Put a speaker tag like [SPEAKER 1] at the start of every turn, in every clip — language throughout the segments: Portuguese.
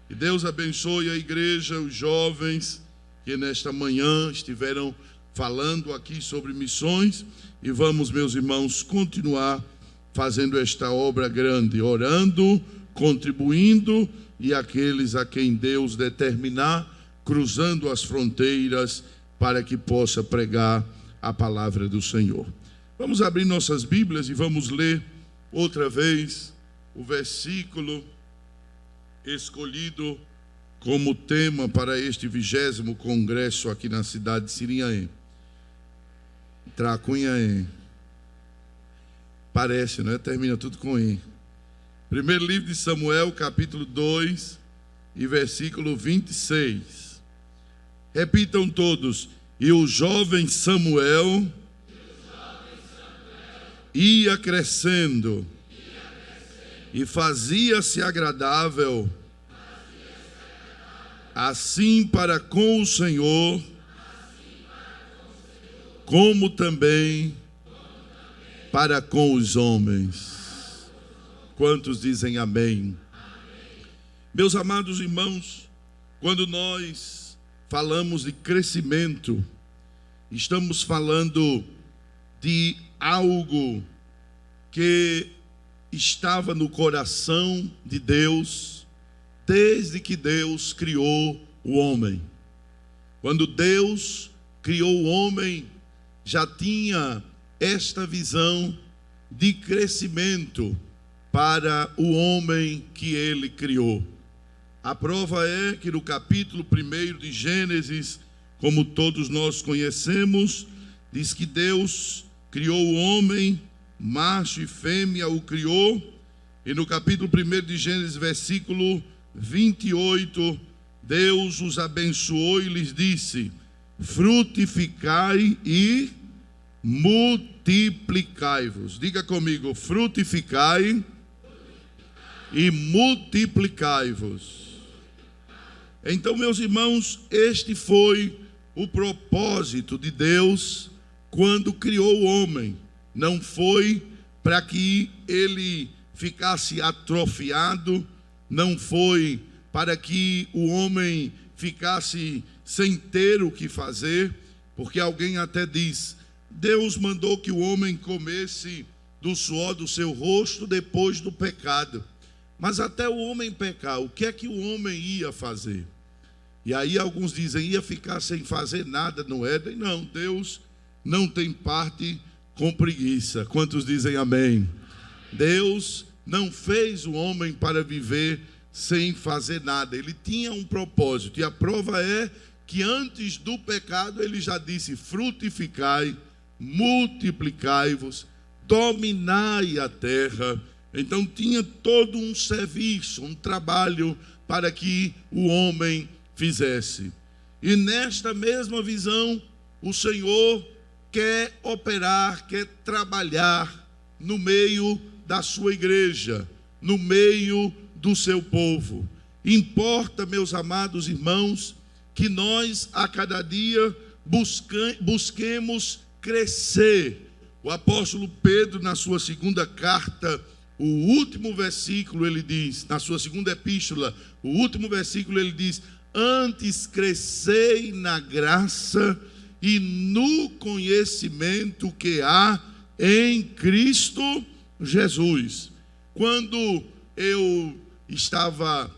[SPEAKER 1] Que Deus abençoe a igreja, os jovens que nesta manhã estiveram falando aqui sobre missões. E vamos, meus irmãos, continuar fazendo esta obra grande, orando, contribuindo, e aqueles a quem Deus determinar, cruzando as fronteiras para que possa pregar a palavra do Senhor. Vamos abrir nossas Bíblias e vamos ler outra vez o versículo escolhido como tema para este 20º congresso aqui na cidade de Sirinhaém. Tracunhaém. Parece, não é? Termina tudo com E. Primeiro livro de Samuel, capítulo 2 e versículo 26. Repitam todos. E o jovem Samuel ia crescendo e fazia-se agradável, assim para com o Senhor, como também para com os homens. Quantos dizem amém? Meus amados irmãos, quando nós falamos de crescimento, estamos falando de algo que estava no coração de Deus desde que Deus criou o homem. Quando Deus criou o homem, já tinha esta visão de crescimento para o homem que ele criou. A prova é que no capítulo 1 de Gênesis, como todos nós conhecemos, diz que Deus criou o homem, macho e fêmea o criou, e no capítulo 1 de Gênesis, versículo 28, Deus os abençoou e lhes disse: frutificai e multiplicai-vos. Diga comigo, frutificai e multiplicai-vos. Então, meus irmãos, este foi o propósito de Deus quando criou o homem. Não foi para que ele ficasse atrofiado, não foi para que o homem ficasse sem ter o que fazer, porque alguém até diz: Deus mandou que o homem comesse do suor do seu rosto depois do pecado. Mas até o homem pecar, o que é que o homem ia fazer? E aí alguns dizem, ia ficar sem fazer nada no Éden. Não, Deus não tem parte com preguiça. Quantos dizem amém? Deus não fez o homem para viver sem fazer nada. Ele tinha um propósito. E a prova é que antes do pecado ele já disse: frutificai, multiplicai-vos, dominai a terra. Então tinha todo um serviço, um trabalho para que o homem fizesse. E nesta mesma visão, o Senhor quer operar, quer trabalhar no meio da sua igreja, no meio do seu povo. Importa, meus amados irmãos, que nós a cada dia busquemos crescer. O apóstolo Pedro, na sua segunda carta, o último versículo, ele diz, na sua segunda epístola, o último versículo, ele diz: antes crescei na graça e no conhecimento que há em Cristo Jesus. Quando eu estava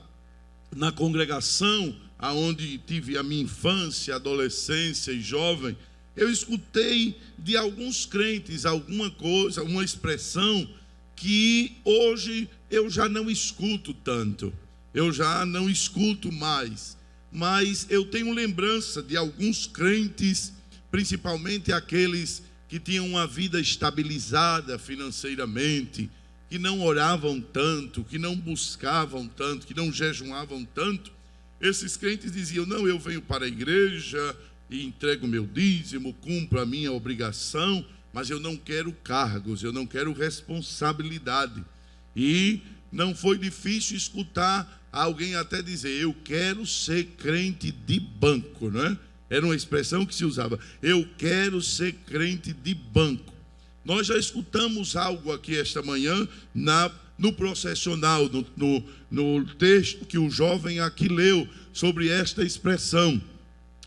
[SPEAKER 1] na congregação aonde tive a minha infância, adolescência e jovem, eu escutei de alguns crentes alguma coisa, uma expressão que hoje eu já não escuto tanto, eu já não escuto mais, mas eu tenho lembrança de alguns crentes, principalmente aqueles que tinham uma vida estabilizada financeiramente, que não oravam tanto, que não buscavam tanto, que não jejuavam tanto. Esses crentes diziam: não, eu venho para a igreja e entrego meu dízimo, cumpro a minha obrigação, mas eu não quero cargos, eu não quero responsabilidade. E não foi difícil escutar alguém até dizer: eu quero ser crente de banco, não é? Era uma expressão que se usava: eu quero ser crente de banco. Nós já escutamos algo aqui esta manhã na no processional, no texto que o jovem aqui leu sobre esta expressão.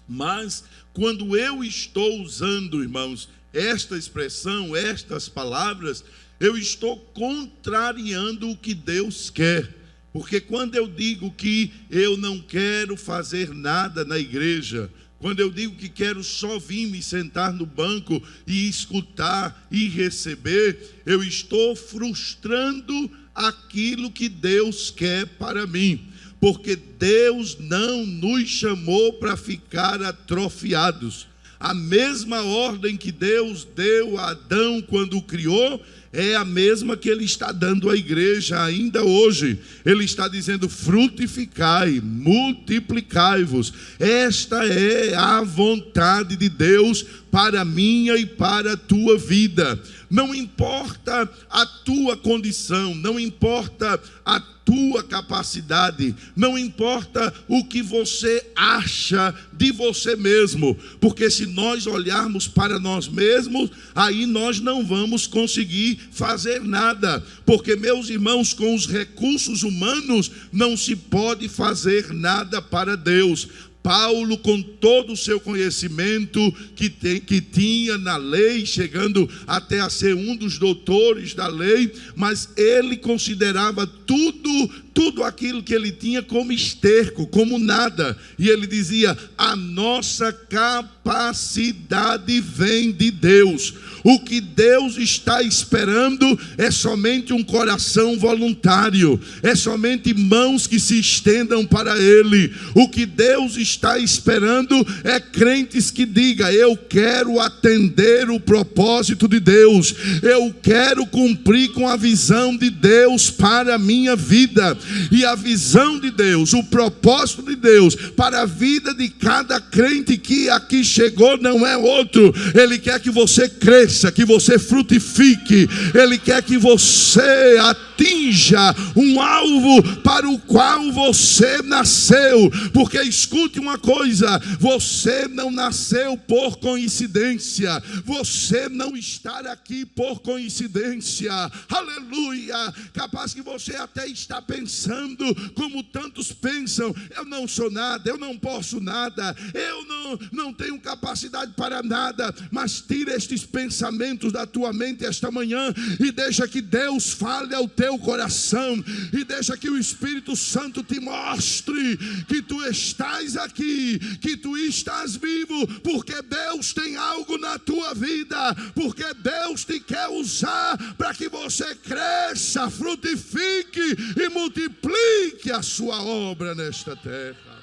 [SPEAKER 1] Mas quando eu estou usando, irmãos, esta expressão, estas palavras, eu estou contrariando o que Deus quer. Porque quando eu digo que eu não quero fazer nada na igreja, quando eu digo que quero só vir me sentar no banco e escutar e receber, eu estou frustrando aquilo que Deus quer para mim. Porque Deus não nos chamou para ficar atrofiados. A mesma ordem que Deus deu a Adão quando o criou, é a mesma que Ele está dando à igreja ainda hoje. Ele está dizendo: frutificai, multiplicai-vos. Esta é a vontade de Deus para a minha e para a tua vida. Não importa a tua condição, não importa a tua capacidade, não importa o que você acha de você mesmo, porque se nós olharmos para nós mesmos, aí nós não vamos conseguir fazer nada, porque, meus irmãos, com os recursos humanos não se pode fazer nada para Deus. Paulo, com todo o seu conhecimento que tinha na lei, chegando até a ser um dos doutores da lei, mas ele considerava tudo aquilo que ele tinha como esterco, como nada. E ele dizia: a nossa capacidade vem de Deus. O que Deus está esperando é somente um coração voluntário, é somente mãos que se estendam para Ele. O que Deus está esperando é crentes que digam: eu quero atender o propósito de Deus, eu quero cumprir com a visão de Deus para a minha vida. E a visão de Deus, o propósito de Deus para a vida de cada crente que aqui chegou não é outro. Ele quer que você cresça, que você frutifique. Ele quer que você atinja um alvo para o qual você nasceu. Porque escute uma coisa: você não nasceu por coincidência, você não está aqui por coincidência. Aleluia! Capaz que você até está pensando como tantos pensam: eu não sou nada, eu não posso nada, eu não tenho capacidade para nada. Mas tira estes pensamentos da tua mente esta manhã e deixa que Deus fale ao teu coração, e deixa que o Espírito Santo te mostre que tu estás aqui, que tu estás vivo, porque Deus tem algo na tua vida, porque Deus te quer usar para que você cresça, frutifique e multiplique a sua obra nesta terra.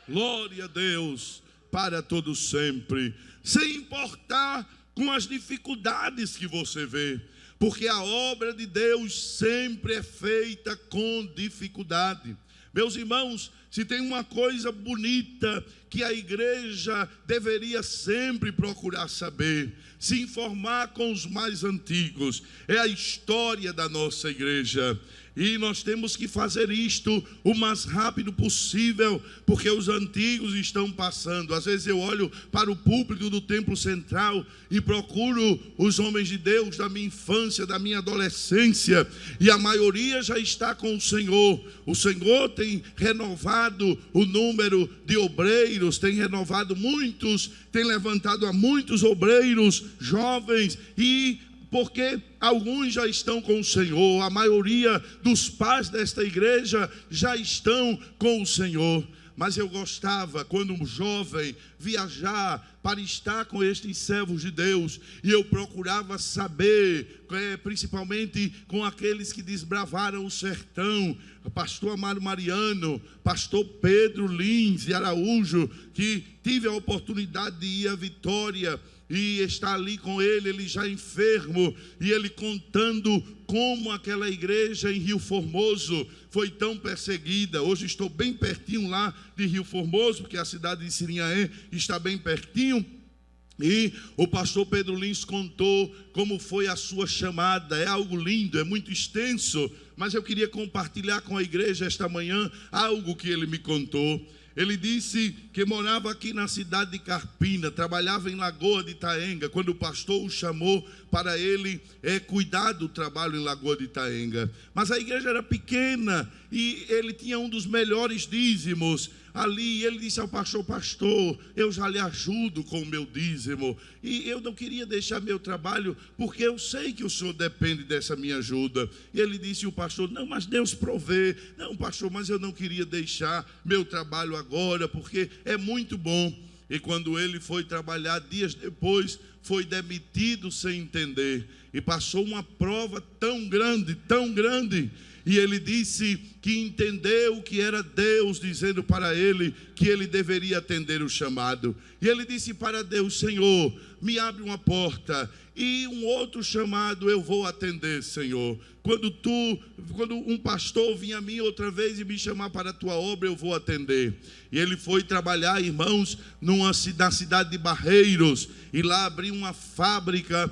[SPEAKER 1] Glória a Deus para todo sempre, sem importar com as dificuldades que você vê, porque a obra de Deus sempre é feita com dificuldade. Meus irmãos, se tem uma coisa bonita que a igreja deveria sempre procurar saber, se informar com os mais antigos, é a história da nossa igreja. E nós temos que fazer isto o mais rápido possível, porque os antigos estão passando. Às vezes eu olho para o púlpito do templo central e procuro os homens de Deus da minha infância, da minha adolescência, e a maioria já está com o Senhor. O Senhor tem renovado o número de obreiros, tem renovado muitos, tem levantado a muitos obreiros jovens, e porque alguns já estão com o Senhor, a maioria dos pais desta igreja já estão com o Senhor. Mas eu gostava, quando um jovem, viajar para estar com estes servos de Deus, e eu procurava saber, principalmente com aqueles que desbravaram o sertão, pastor Amaro Mariano, pastor Pedro Lins de Araújo, que tive a oportunidade de ir a Vitória e estar ali com ele já enfermo, e ele contando como aquela igreja em Rio Formoso foi tão perseguida. Hoje estou bem pertinho lá de Rio Formoso, porque a cidade de Sirinhaém está bem pertinho. E o pastor Pedro Lins contou como foi a sua chamada. É algo lindo, é muito extenso, mas eu queria compartilhar com a igreja esta manhã algo que ele me contou. Ele disse que morava aqui na cidade de Carpina, trabalhava em Lagoa de Itaenga, quando o pastor o chamou para ele cuidar do trabalho em Lagoa de Itaenga. Mas a igreja era pequena e ele tinha um dos melhores dízimos ali. Ele disse ao pastor: pastor, eu já lhe ajudo com o meu dízimo, e eu não queria deixar meu trabalho, porque eu sei que o senhor depende dessa minha ajuda. E ele disse, o pastor: não, mas Deus provê. Não, pastor, mas eu não queria deixar meu trabalho agora, porque é muito bom. E quando ele foi trabalhar, dias depois, foi demitido sem entender, e passou uma prova tão grande, e ele disse que entendeu que era Deus dizendo para ele que ele deveria atender o chamado. E ele disse para Deus: Senhor, me abre uma porta, e um outro chamado eu vou atender, Senhor. Quando um pastor vir a mim outra vez e me chamar para a tua obra, eu vou atender. E ele foi trabalhar, irmãos, na cidade de Barreiros, e lá abriu uma fábrica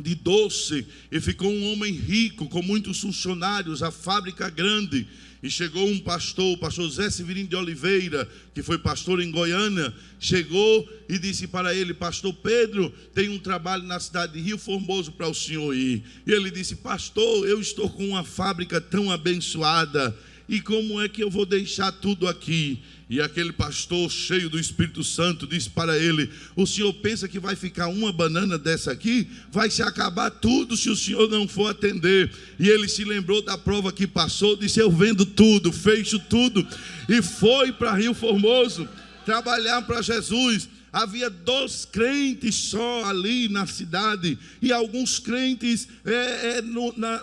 [SPEAKER 1] de doce, e ficou um homem rico, com muitos funcionários, a fábrica grande. E chegou um pastor, o pastor Zé Severino de Oliveira, que foi pastor em Goiânia, chegou e disse para ele: pastor Pedro, tem um trabalho na cidade de Rio Formoso para o senhor ir. E ele disse: pastor, eu estou com uma fábrica tão abençoada, e como é que eu vou deixar tudo aqui? E aquele pastor, cheio do Espírito Santo, disse para ele: o senhor pensa que vai ficar uma banana dessa aqui? Vai se acabar tudo se o senhor não for atender. E ele se lembrou da prova que passou, disse: eu vendo tudo, fecho tudo, e foi para Rio Formoso trabalhar para Jesus. Havia 2 crentes só ali na cidade, e alguns crentes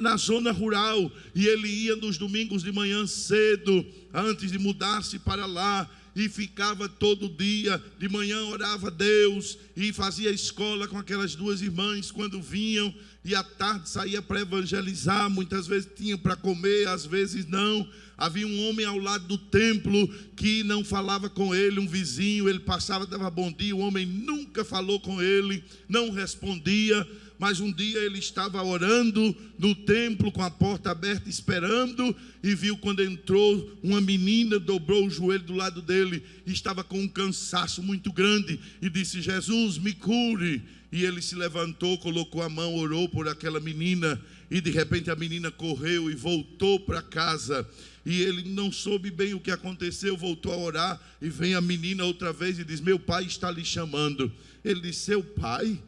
[SPEAKER 1] na zona rural. E ele ia nos domingos de manhã cedo, antes de mudar-se para lá, e ficava todo dia. De manhã orava a Deus e fazia escola com aquelas 2 irmãs quando vinham, e à tarde saía para evangelizar. Muitas vezes tinha para comer, às vezes não. Havia um homem ao lado do templo que não falava com ele, um vizinho. Ele passava, dava bom dia, o homem nunca falou com ele, não respondia. Mas um dia ele estava orando no templo, com a porta aberta, esperando, e viu quando entrou uma menina, dobrou o joelho do lado dele, e estava com um cansaço muito grande, e disse: Jesus, me cure. E ele se levantou, colocou a mão, orou por aquela menina, e de repente a menina correu e voltou para casa. E ele não soube bem o que aconteceu, voltou a orar, e vem a menina outra vez e diz: meu pai está lhe chamando. Ele disse: seu pai?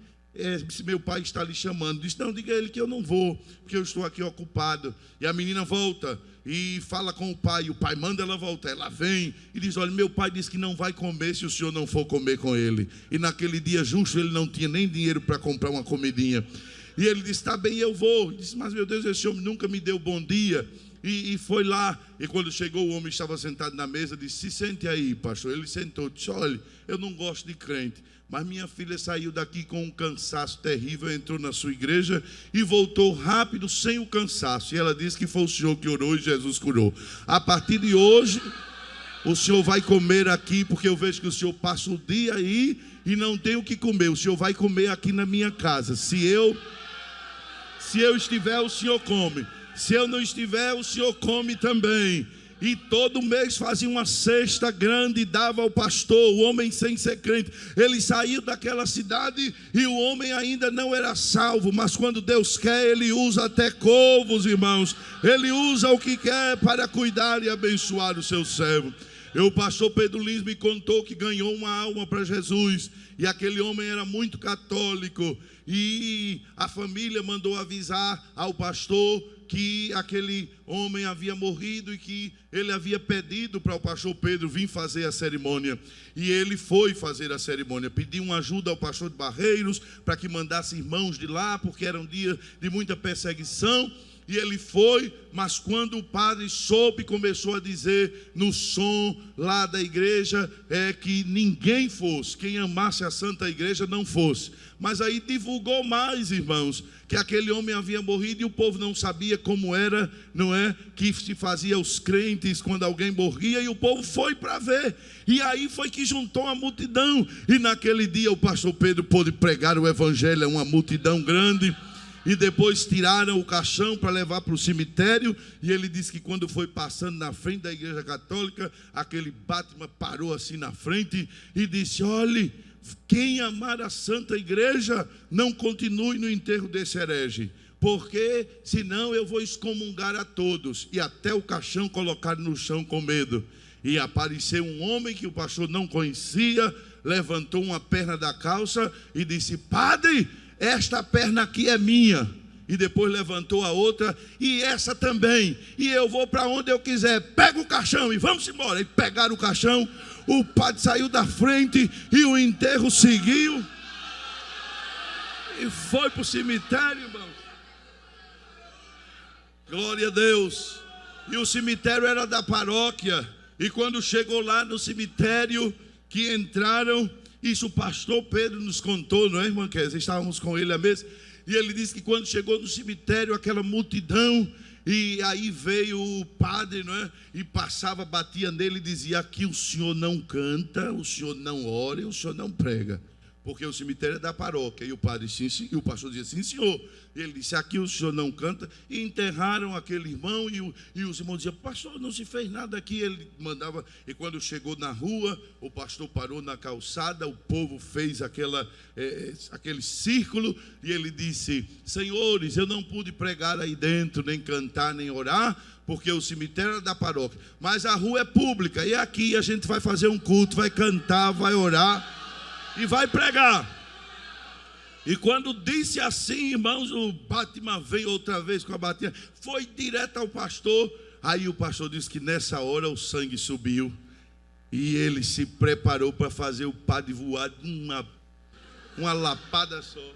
[SPEAKER 1] Se meu pai está lhe chamando. Diz: não, diga a ele que eu não vou, porque eu estou aqui ocupado. E a menina volta e fala com o pai, o pai manda ela voltar. Ela vem e diz: olha, meu pai disse que não vai comer se o senhor não for comer com ele. E naquele dia justo ele não tinha nem dinheiro para comprar uma comidinha. E ele disse: está bem, eu vou. Disse: mas meu Deus, esse homem nunca me deu bom dia. E foi lá, e quando chegou, o homem estava sentado na mesa, disse: se sente aí, pastor. Ele sentou, disse: olha, eu não gosto de crente, mas minha filha saiu daqui com um cansaço terrível, entrou na sua igreja e voltou rápido, sem o cansaço. E ela disse que foi o senhor que orou e Jesus curou. A partir de hoje, o senhor vai comer aqui, porque eu vejo que o senhor passa o dia aí e não tem o que comer. O senhor vai comer aqui na minha casa. Se eu estiver, o senhor come. Se eu não estiver, o senhor come também. E todo mês fazia uma cesta grande e dava ao pastor, o homem sem ser crente. Ele saiu daquela cidade e o homem ainda não era salvo, mas quando Deus quer, ele usa até corvos, irmãos. Ele usa o que quer para cuidar e abençoar o seu servo. O pastor Pedro Lins me contou que ganhou uma alma para Jesus, e aquele homem era muito católico, e a família mandou avisar ao pastor que aquele homem havia morrido e que ele havia pedido para o pastor Pedro vir fazer a cerimônia. E ele foi fazer a cerimônia, pediu uma ajuda ao pastor de Barreiros para que mandasse irmãos de lá, porque era um dia de muita perseguição. E ele foi, mas quando o padre soube, começou a dizer no som lá da igreja que ninguém fosse, quem amasse a Santa Igreja não fosse. Mas aí divulgou mais, irmãos, que aquele homem havia morrido, e o povo não sabia como era, não é, que se fazia os crentes quando alguém morria, e o povo foi para ver. E aí foi que juntou a multidão, e naquele dia o pastor Pedro pôde pregar o evangelho a uma multidão grande. E depois tiraram o caixão para levar para o cemitério. E ele disse que quando foi passando na frente da igreja católica, aquele Batman parou assim na frente e disse: olhe, quem amar a Santa Igreja, não continue no enterro desse herege, porque senão eu vou excomungar a todos. E até o caixão colocaram no chão com medo. E apareceu um homem que o pastor não conhecia, levantou uma perna da calça e disse: padre, esta perna aqui é minha. E depois levantou a outra, e essa também. E eu vou para onde eu quiser. Pega o caixão e vamos embora. E pegaram o caixão, o padre saiu da frente e o enterro seguiu. E foi para o cemitério, irmão. Glória a Deus. E o cemitério era da paróquia. E quando chegou lá no cemitério, que entraram, isso o pastor Pedro nos contou, não é, irmã Kézia? Estávamos com ele à mesa. E ele disse que quando chegou no cemitério, aquela multidão, e aí veio o padre, não é? E passava, batia nele e dizia: aqui o senhor não canta, o senhor não ora, o senhor não prega, porque o cemitério é da paróquia. E o padre, sim, sim, e o pastor dizia: sim, senhor. E ele disse: aqui o senhor não canta. E enterraram aquele irmão, e os irmãos diziam: pastor, não se fez nada aqui. Ele mandava, e quando chegou na rua, o pastor parou na calçada, o povo fez aquele círculo, e ele disse: senhores, eu não pude pregar aí dentro, nem cantar, nem orar, porque o cemitério é da paróquia, mas a rua é pública, e aqui a gente vai fazer um culto, vai cantar, vai orar e vai pregar. E quando disse assim, irmãos, o Batman veio outra vez com a batina, foi direto ao pastor. Aí o pastor disse que nessa hora o sangue subiu, e ele se preparou para fazer o padre voar de uma lapada só.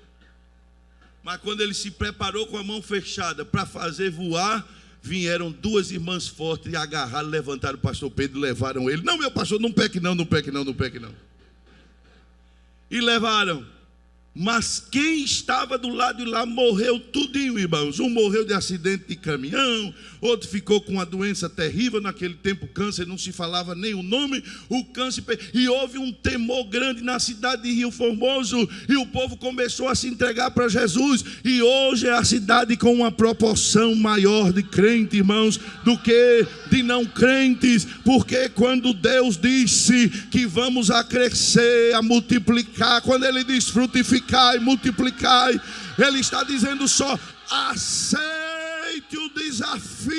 [SPEAKER 1] Mas quando ele se preparou com a mão fechada para fazer voar, vieram duas irmãs fortes e agarraram, levantaram o pastor Pedro e levaram ele. Não, meu pastor, não peque não, não peque não, não peque não. E levaram. Mas quem estava do lado de lá morreu tudinho, irmãos. Um morreu de acidente de caminhão, outro ficou com uma doença terrível. Naquele tempo câncer não se falava nem o nome. O câncer, e houve um temor grande na cidade de Rio Formoso, e o povo começou a se entregar para Jesus. E hoje é a cidade com uma proporção maior de crentes, irmãos, do que de não crentes. Porque quando Deus disse que vamos a crescer, a multiplicar, quando Ele diz frutificar e multiplicai, Ele está dizendo só: aceite o desafio.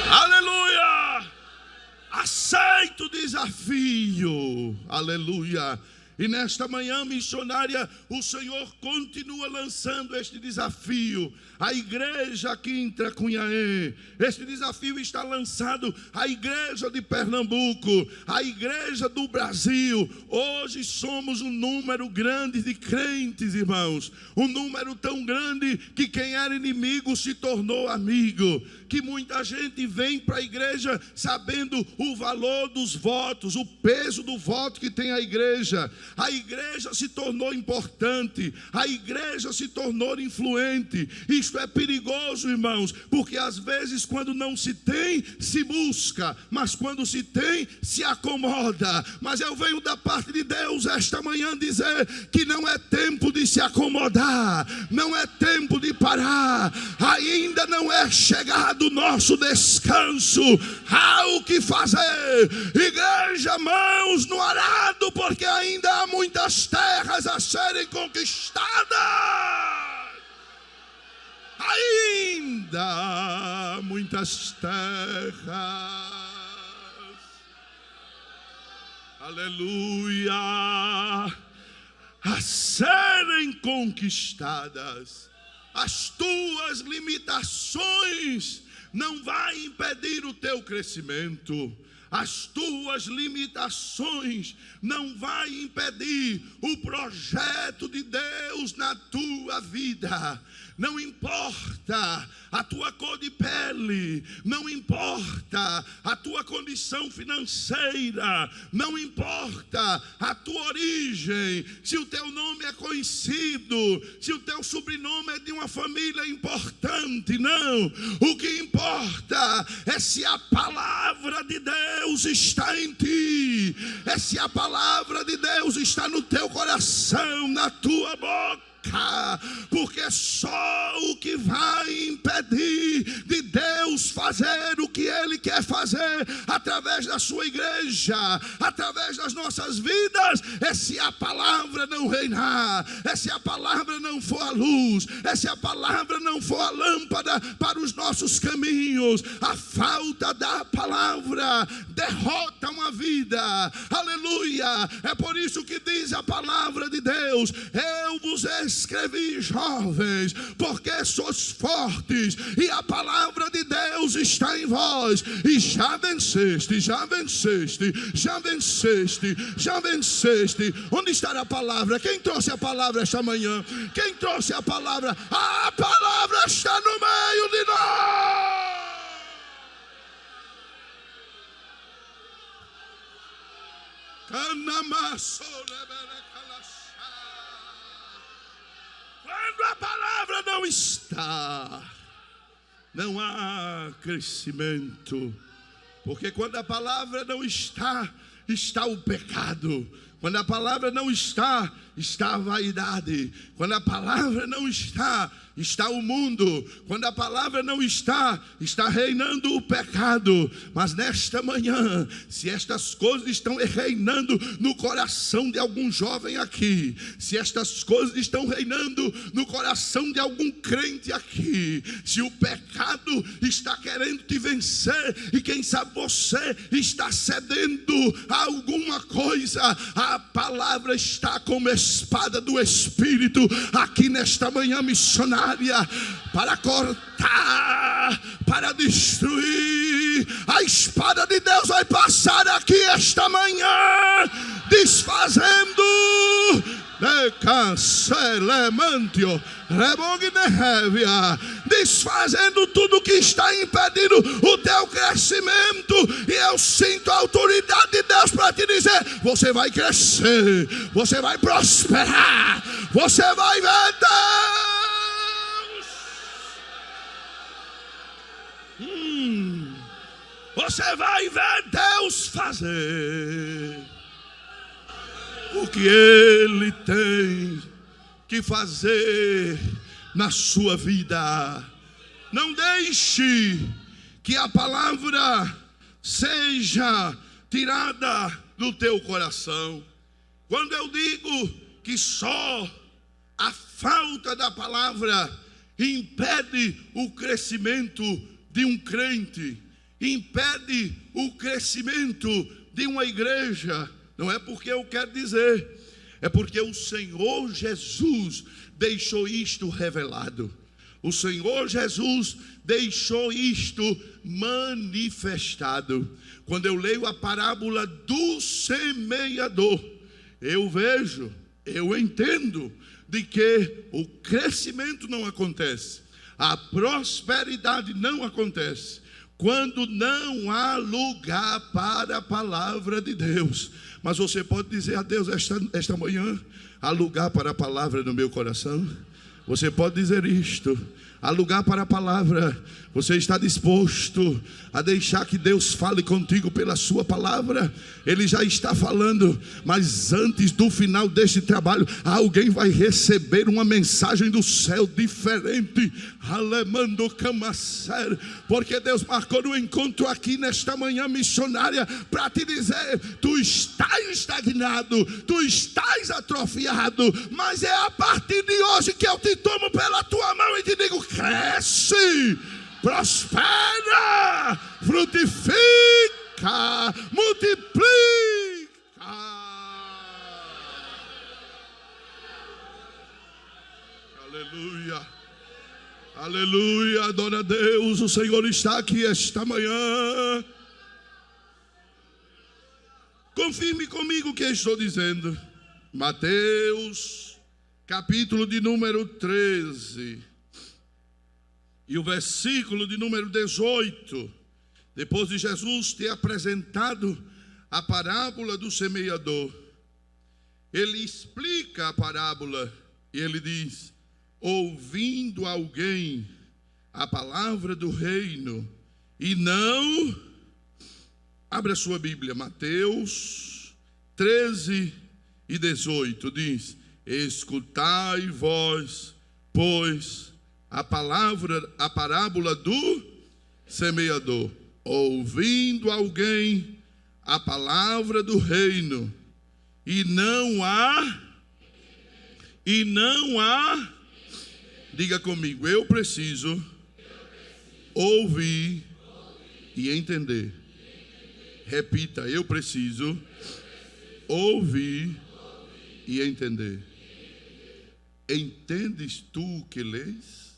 [SPEAKER 1] Aleluia! Aceite o desafio. Aleluia! E nesta manhã missionária, o Senhor continua lançando este desafio. A igreja aqui em Tracunhaém, este desafio está lançado à igreja de Pernambuco, à igreja do Brasil. Hoje somos um número grande de crentes, irmãos. Um número tão grande que quem era inimigo se tornou amigo. Que muita gente vem para a igreja sabendo o valor dos votos, o peso do voto que tem a igreja. A igreja se tornou importante, a igreja se tornou influente. Isto é perigoso, irmãos, porque às vezes quando não se tem, se busca, mas quando se tem, se acomoda. Mas eu venho da parte de Deus esta manhã dizer que não é tempo de se acomodar, não é tempo de parar, ainda não é chegado o nosso descanso. Há o que fazer, igreja, mãos no arado, porque ainda há muitas terras a serem conquistadas. Ainda há muitas terras, aleluia, a serem conquistadas. As tuas limitações não vai impedir o teu crescimento. As tuas limitações não vai impedir o projeto de Deus na tua vida. Não importa a tua cor de pele, não importa a tua condição financeira, não importa a tua origem, se o teu nome é conhecido, se o teu sobrenome é de uma família importante, não. O que importa é se a palavra de Deus está em ti, é se a palavra de Deus está no teu coração, na tua boca. Porque só o que vai impedir de Deus fazer o que Ele quer fazer através da sua igreja, através das nossas vidas, é se a palavra não reinar, é se a palavra não for a luz, é se a palavra não for a lâmpada para os nossos caminhos. A falta da palavra derrota uma vida, aleluia. É por isso que diz a palavra de Deus: eu vos escrevi, jovens, porque sois fortes e a palavra de Deus está em vós, e já venceste, já venceste, já venceste, já venceste. Onde está a palavra? Quem trouxe a palavra esta manhã? Quem trouxe a palavra? A palavra está no meio de nós. Quando a palavra não está, não há crescimento. Porque quando a palavra não está, está o pecado. Quando a palavra não está, está a vaidade. Quando a palavra não está, está o mundo. Quando a palavra não está, está reinando o pecado. Mas nesta manhã, se estas coisas estão reinando no coração de algum jovem aqui, se estas coisas estão reinando no coração de algum crente aqui, se o pecado está querendo te vencer e quem sabe você está cedendo a alguma coisa, a palavra está como espada do Espírito aqui nesta manhã missionária, para cortar, para destruir. A espada de Deus vai passar aqui esta manhã, desfazendo, desfazendo tudo que está impedindo o teu crescimento. E eu sinto a autoridade de Deus para te dizer: você vai crescer, você vai prosperar, você vai ver Deus. Você vai ver Deus fazer o que Ele tem que fazer na sua vida. Não deixe que a palavra seja tirada do teu coração. Quando eu digo que só a falta da palavra impede o crescimento de um crente, impede o crescimento de uma igreja, não é porque eu quero dizer, é porque o Senhor Jesus deixou isto revelado. O Senhor Jesus deixou isto manifestado. Quando eu leio a parábola do semeador, eu vejo, eu entendo de que o crescimento não acontece, a prosperidade não acontece quando não há lugar para a palavra de Deus. Mas você pode dizer a Deus esta manhã: há lugar para a palavra no meu coração? Você pode dizer isto: há lugar para a palavra. Você está disposto a deixar que Deus fale contigo pela sua palavra? Ele já está falando, mas antes do final deste trabalho, alguém vai receber uma mensagem do céu diferente. Alemando Camacer, porque Deus marcou no encontro aqui nesta manhã missionária para te dizer: tu estás estagnado, tu estás atrofiado, mas é a partir de hoje que eu te tomo pela tua mão e te digo: cresce, prospera, frutifica, multiplica. Aleluia, aleluia, adora a Deus. O Senhor está aqui esta manhã. Confirme comigo o que eu estou dizendo. Mateus, capítulo de número 13. E o versículo de número 18, depois de Jesus ter apresentado a parábola do semeador, ele explica a parábola e ele diz: ouvindo alguém a palavra do reino e não... Abra a sua Bíblia, Mateus 13 e 18, diz: escutai vós, pois, a parábola do semeador. Ouvindo alguém a palavra do reino e não há, diga comigo, eu preciso ouvir e entender. Repita, eu preciso ouvir e entender. Entendes tu o que lês?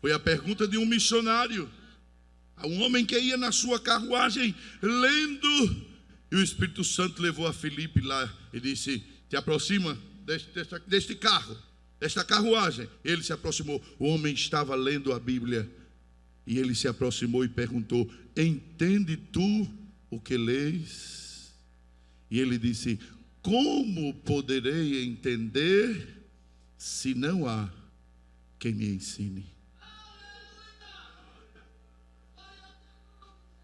[SPEAKER 1] Foi a pergunta de um missionário a um homem que ia na sua carruagem lendo, e o Espírito Santo levou a Filipe lá e disse: te aproxima deste carro, desta carruagem. Ele se aproximou, o homem estava lendo a Bíblia, e ele se aproximou e perguntou: entende tu o que lês? E ele disse: como poderei entender se não há quem me ensine?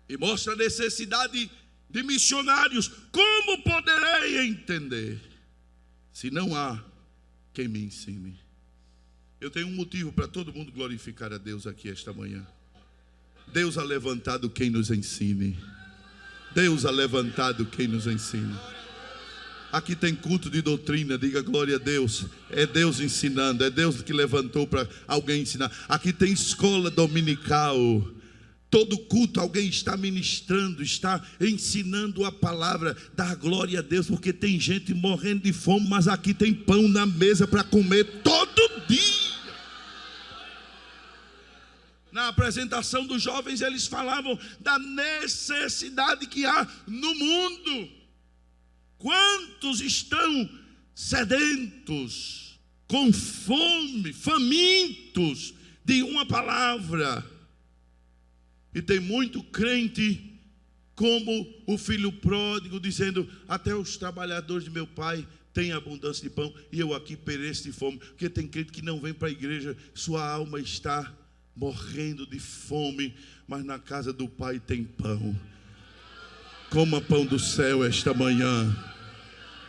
[SPEAKER 1] E mostra a necessidade de missionários. Como poderei entender se não há quem me ensine? Eu tenho um motivo para todo mundo glorificar a Deus aqui esta manhã. Deus ha levantado quem nos ensine. Deus ha levantado quem nos ensine. Aqui tem culto de doutrina, diga glória a Deus. É Deus ensinando, é Deus que levantou para alguém ensinar. Aqui tem escola dominical. Todo culto alguém está ministrando, está ensinando a palavra. Dá glória a Deus, porque tem gente morrendo de fome, mas aqui tem pão na mesa para comer todo dia. Na apresentação dos jovens, eles falavam da necessidade que há no mundo. Quantos estão sedentos, com fome, famintos de uma palavra? E tem muito crente como o filho pródigo, dizendo: até os trabalhadores de meu pai têm abundância de pão, e eu aqui pereço de fome. Porque tem crente que não vem para a igreja, sua alma está morrendo de fome, mas na casa do pai tem pão. Coma pão do céu esta manhã.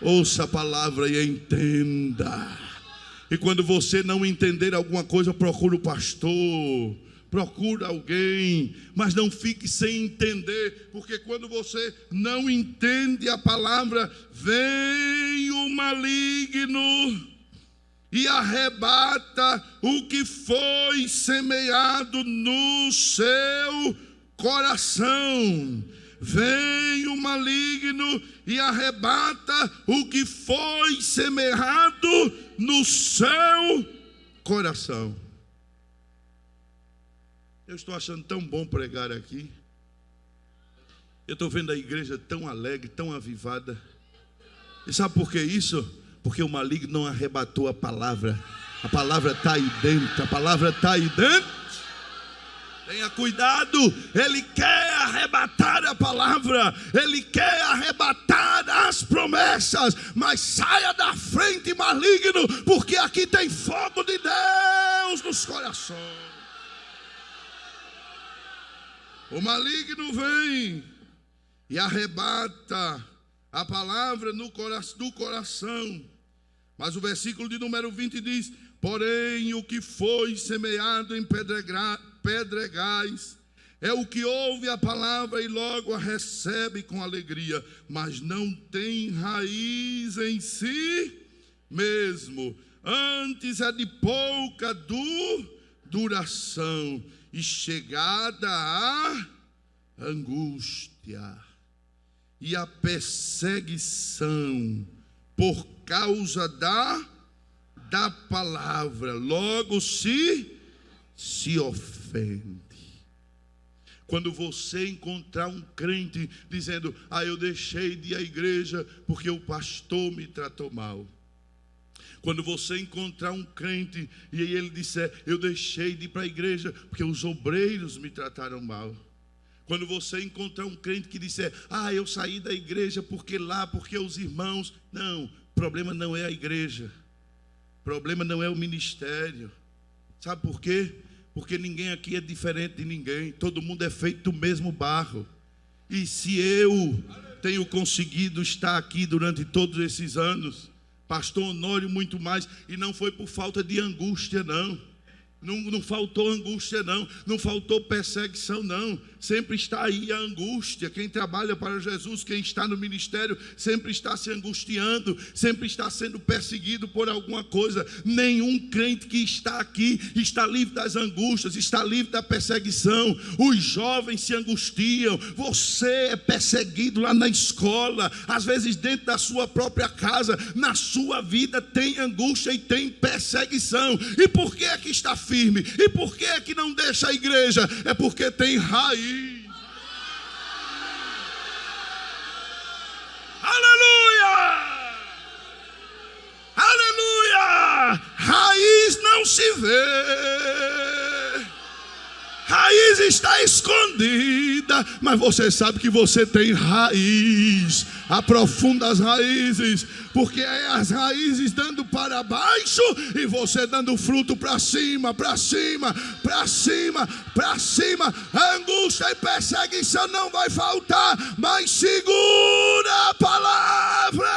[SPEAKER 1] Ouça a palavra e entenda. E quando você não entender alguma coisa, procure o pastor, procura alguém, mas não fique sem entender, porque quando você não entende a palavra, vem o maligno e arrebata o que foi semeado no seu coração. Vem o maligno e arrebata o que foi semeado no seu coração. Eu estou achando tão bom pregar aqui. Eu estou vendo a igreja tão alegre, tão avivada. E sabe por que isso? Porque o maligno não arrebatou a palavra. A palavra está aí dentro. A palavra está aí dentro. Tenha cuidado. Ele quer arrebatar a palavra. Ele quer arrebatar as promessas. Mas saia da frente, maligno, porque aqui tem fogo de Deus nos corações. O maligno vem e arrebata a palavra do coração. Mas o versículo de número 20 diz: porém o que foi semeado em pedregais é o que ouve a palavra e logo a recebe com alegria, mas não tem raiz em si mesmo, antes é de pouca duração e chegada a angústia e a perseguição por causa da palavra, logo se ofende. Quando você encontrar um crente dizendo: eu deixei de ir à igreja porque o pastor me tratou mal. Quando você encontrar um crente e ele disser: eu deixei de ir para a igreja porque os obreiros me trataram mal. Quando você encontrar um crente que disser: eu saí da igreja porque os irmãos. Não, o problema não é a igreja. O problema não é o ministério. Sabe por quê? Porque ninguém aqui é diferente de ninguém. Todo mundo é feito do mesmo barro. E se eu tenho conseguido estar aqui durante todos esses anos, pastor Honório muito mais, e não foi por falta de angústia não. Não faltou angústia não, não faltou perseguição não, sempre está aí a angústia. Quem trabalha para Jesus, quem está no ministério, sempre está se angustiando, sempre está sendo perseguido por alguma coisa. Nenhum crente que está aqui está livre das angústias, está livre da perseguição. Os jovens se angustiam, você é perseguido lá na escola, às vezes dentro da sua própria casa, na sua vida tem angústia e tem perseguição. E por que é que está firme? E por que é que não deixa a igreja? É porque tem raiz. Aleluia! Aleluia! Raiz não se vê. Raiz está escondida, mas você sabe que você tem raiz. Aprofunda as raízes, porque é as raízes dando para baixo e você dando fruto para cima, para cima, para cima, para cima. Angústia e perseguição não vai faltar, mas segura a palavra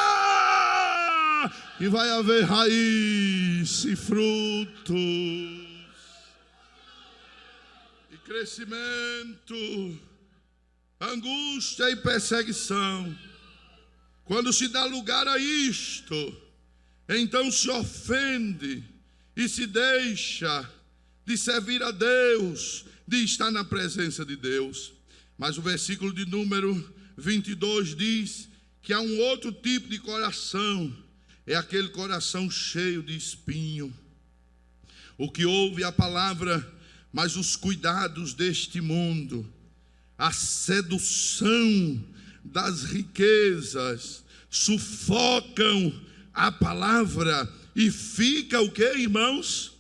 [SPEAKER 1] e vai haver raiz e frutos e crescimento. Angústia e perseguição. Quando se dá lugar a isto, então se ofende e se deixa de servir a Deus, de estar na presença de Deus. Mas o versículo de número 22 diz que há um outro tipo de coração, é aquele coração cheio de espinho. O que ouve a palavra, mas os cuidados deste mundo, a sedução das riquezas sufocam a palavra e fica o que, irmãos?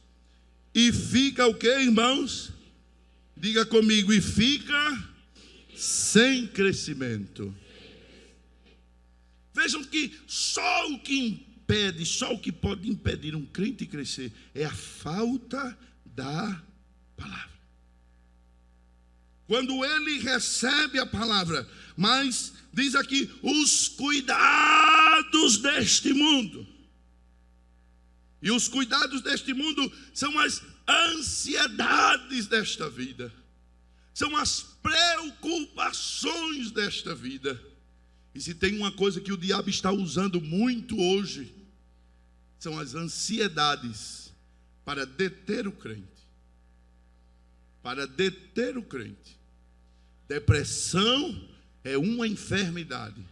[SPEAKER 1] E fica o que, irmãos? Diga comigo: e fica sem crescimento. Vejam que só o que pode impedir um crente crescer é a falta da palavra. Quando ele recebe a palavra, mas diz aqui, os cuidados deste mundo. E os cuidados deste mundo são as ansiedades desta vida. São as preocupações desta vida. E se tem uma coisa que o diabo está usando muito hoje, são as ansiedades para deter o crente. Para deter o crente. Depressão é uma enfermidade,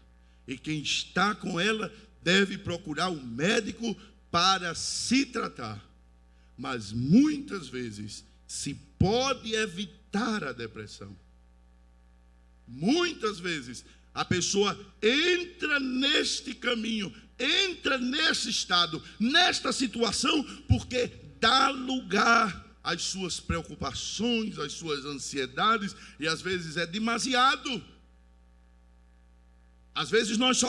[SPEAKER 1] e quem está com ela deve procurar um médico para se tratar. Mas muitas vezes se pode evitar a depressão. Muitas vezes a pessoa entra neste caminho, entra nesse estado, nesta situação, porque dá lugar às suas preocupações, às suas ansiedades, e às vezes é demasiado. Às vezes nós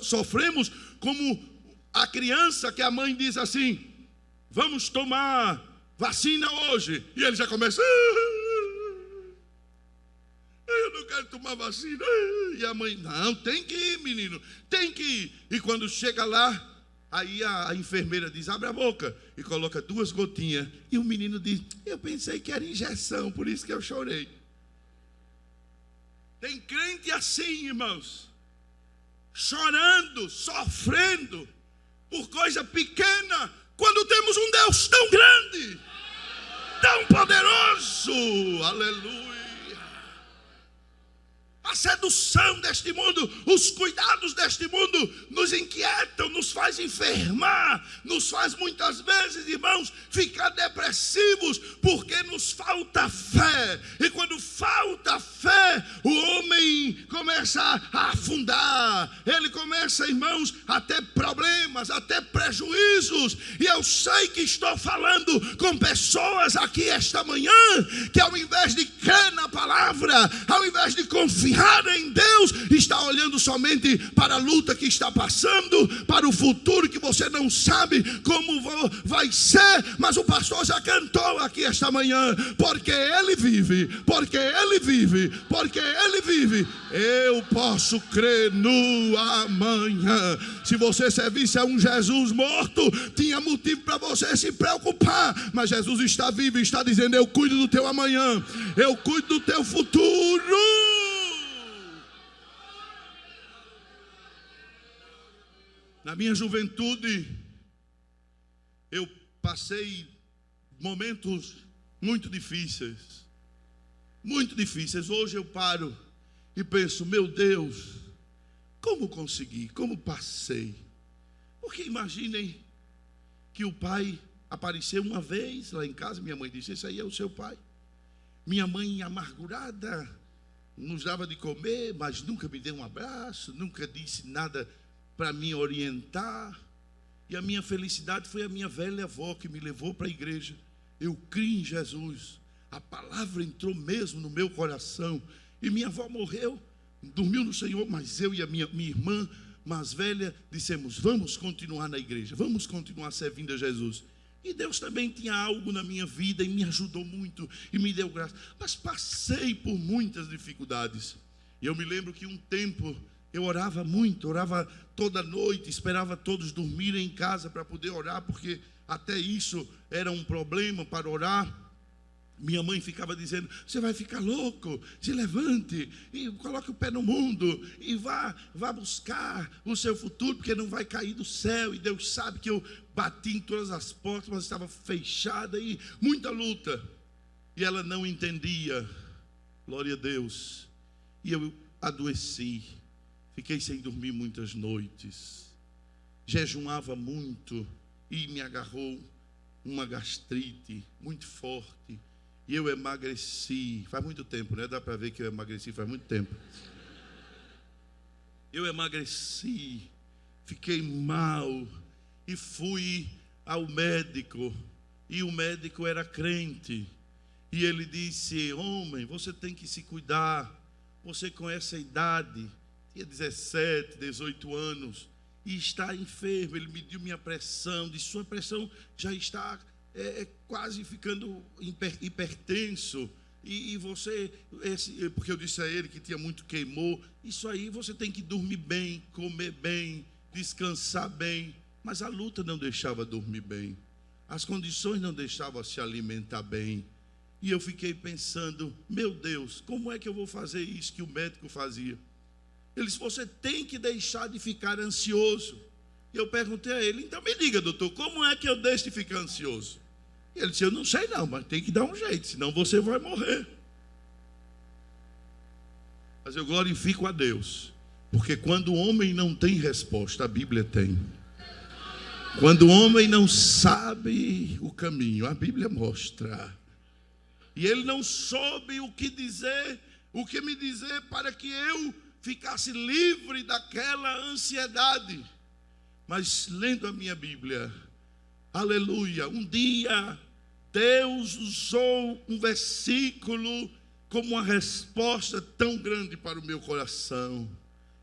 [SPEAKER 1] sofremos como a criança que a mãe diz assim: vamos tomar vacina hoje, e ele já começa: eu não quero tomar vacina. E a mãe: não, tem que ir, menino, tem que ir. E quando chega lá, aí a enfermeira diz: abre a boca, e coloca 2 gotinhas. E o menino diz: eu pensei que era injeção, por isso que eu chorei. Tem crente assim, irmãos, chorando, sofrendo por coisa pequena, quando temos um Deus tão grande, tão poderoso. Aleluia. A sedução deste mundo, os cuidados deste mundo nos inquietam, nos faz enfermar, nos faz muitas vezes, irmãos, ficar depressivos, porque nos falta fé. E quando falta fé, o homem, como começa a afundar, ele começa, irmãos, a ter problemas, a ter prejuízos. E eu sei que estou falando com pessoas aqui esta manhã que, ao invés de crer na palavra, ao invés de confiar em Deus, está olhando somente para a luta que está passando, para o futuro que você não sabe como vai ser. Mas o pastor já cantou aqui esta manhã: porque ele vive, porque ele vive, porque ele vive, eu posso crer no amanhã. Se você servisse a um Jesus morto, tinha motivo para você se preocupar, mas Jesus está vivo e está dizendo: eu cuido do teu amanhã, eu cuido do teu futuro. Na minha juventude, eu passei momentos muito difíceis. Muito difíceis. Hoje eu paro e penso: meu Deus, como consegui, como passei? Porque imaginem que o pai apareceu uma vez lá em casa. Minha mãe disse: esse aí é o seu pai. Minha mãe, amargurada, nos dava de comer, mas nunca me deu um abraço, nunca disse nada para me orientar. E a minha felicidade foi a minha velha avó que me levou para a igreja. Eu criei em Jesus, a palavra entrou mesmo no meu coração. E minha avó morreu, dormiu no Senhor, mas eu e a minha irmã mais velha dissemos: vamos continuar na igreja, vamos continuar servindo a Jesus. E Deus também tinha algo na minha vida e me ajudou muito e me deu graça. Mas passei por muitas dificuldades. E eu me lembro que um tempo eu orava muito, orava toda noite, esperava todos dormirem em casa para poder orar, porque até isso era um problema para orar. Minha mãe ficava dizendo: você vai ficar louco, se levante e coloque o pé no mundo e vá buscar o seu futuro, porque não vai cair do céu. E Deus sabe que eu bati em todas as portas, mas estava fechada, e muita luta. E ela não entendia, glória a Deus. E eu adoeci, fiquei sem dormir muitas noites, jejuava muito e me agarrou uma gastrite muito forte. E eu emagreci, faz muito tempo, né? Dá para ver que eu emagreci faz muito tempo. Eu emagreci, fiquei mal e fui ao médico. E o médico era crente. E ele disse: homem, você tem que se cuidar. Você com essa idade, tinha 17, 18 anos, e está enfermo. Ele mediu minha pressão, disse: sua pressão já está quase ficando hipertenso, e você, porque eu disse a ele que tinha muito queimou, isso aí você tem que dormir bem, comer bem, descansar bem. Mas a luta não deixava dormir bem, as condições não deixavam se alimentar bem. E eu fiquei pensando: meu Deus, como é que eu vou fazer isso que o médico fazia? Ele disse: você tem que deixar de ficar ansioso. E eu perguntei a ele: então me diga, doutor, como é que eu deixo de ficar ansioso? E ele disse: eu não sei não, mas tem que dar um jeito, senão você vai morrer. Mas eu glorifico a Deus, porque quando o homem não tem resposta, a Bíblia tem. Quando o homem não sabe o caminho, a Bíblia mostra. E ele não soube o que dizer, o que me dizer para que eu ficasse livre daquela ansiedade. Mas lendo a minha Bíblia, aleluia, um dia Deus usou um versículo como uma resposta tão grande para o meu coração.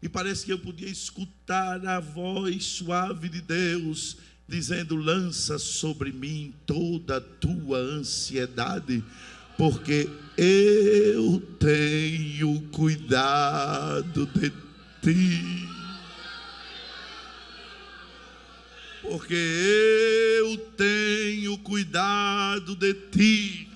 [SPEAKER 1] E parece que eu podia escutar a voz suave de Deus dizendo: lança sobre mim toda a tua ansiedade, porque eu tenho cuidado de ti. Porque eu tenho cuidado de ti.